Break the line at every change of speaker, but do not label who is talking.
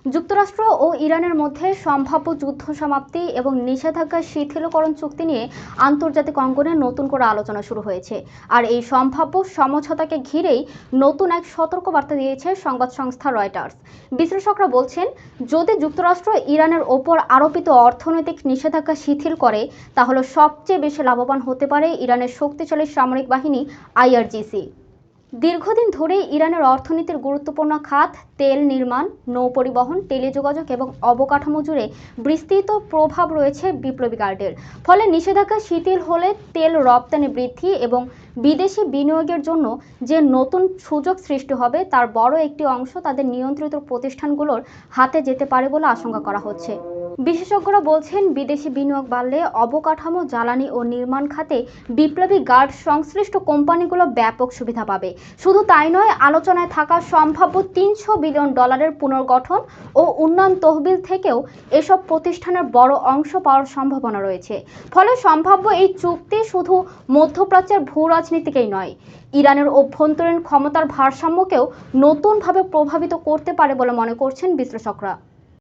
যুক্তরাষ্ট্র ও ইরানের মধ্যে সম্ভাব্য যুদ্ধ সমাপ্তি এবং নিষেধাজ্ঞা শিথিলকরণ চুক্তি নিয়ে আন্তর্জাতিক অঙ্গনে নতুন করে আলোচনা শুরু হয়েছে। আর এই সম্ভাব্য সমঝোতাকে ঘিরেই নতুন এক সতর্কবার্তা দিয়েছে সংবাদ সংস্থা রয়টার্স। বিশ্লেষকরা বলছেন, যদি যুক্তরাষ্ট্র ইরানের ওপর আরোপিত অর্থনৈতিক নিষেধাজ্ঞা শিথিল করে, তাহলে সবচেয়ে বেশি লাভবান হতে পারে ইরানের শক্তিশালী সামরিক বাহিনী আইআরজিসি। দীর্ঘদিন ধরেই ইরানের অর্থনীতির গুরুত্বপূর্ণ খাত তেল নির্মাণ, নৌপরিবহন, টেলিযোগাযোগ এবং অবকাঠামো জুড়ে বিস্তৃত প্রভাব রয়েছে বিপ্লবী গার্ডের। ফলে নিষেধাজ্ঞা শিথিল হলে তেল রপ্তানি বৃদ্ধি এবং বিদেশি বিনিয়োগের জন্য যে নতুন সুযোগ সৃষ্টি হবে, তার বড় একটি অংশ তাদের নিয়ন্ত্রিত প্রতিষ্ঠানগুলোর হাতে যেতে পারে বলে আশঙ্কা করা হচ্ছে। বিশেষজ্ঞরা বলছেন, বিদেশি বিনিয়োগ বাড়লে অবকাঠামো, জ্বালানি ও নির্মাণ খাতে বিপ্লবী গার্ড সংশ্লিষ্ট কোম্পানিগুলো ব্যাপক সুবিধা পাবে। শুধু তাই নয়, আলোচনায় থাকা সম্ভাব্য $300 বিলিয়ন পুনর্গঠন ও উন্নয়ন তহবিল থেকেও এসব প্রতিষ্ঠানের বড় অংশ পাওয়ার সম্ভাবনা রয়েছে। ফলে সম্ভাব্য এই চুক্তি শুধু মধ্যপ্রাচ্যের ভূ রাজনীতিকেই নয়, ইরানের অভ্যন্তরীণ ক্ষমতার ভারসাম্যকেও নতুনভাবে প্রভাবিত করতে পারে বলে মনে করছেন বিশ্লেষকরা।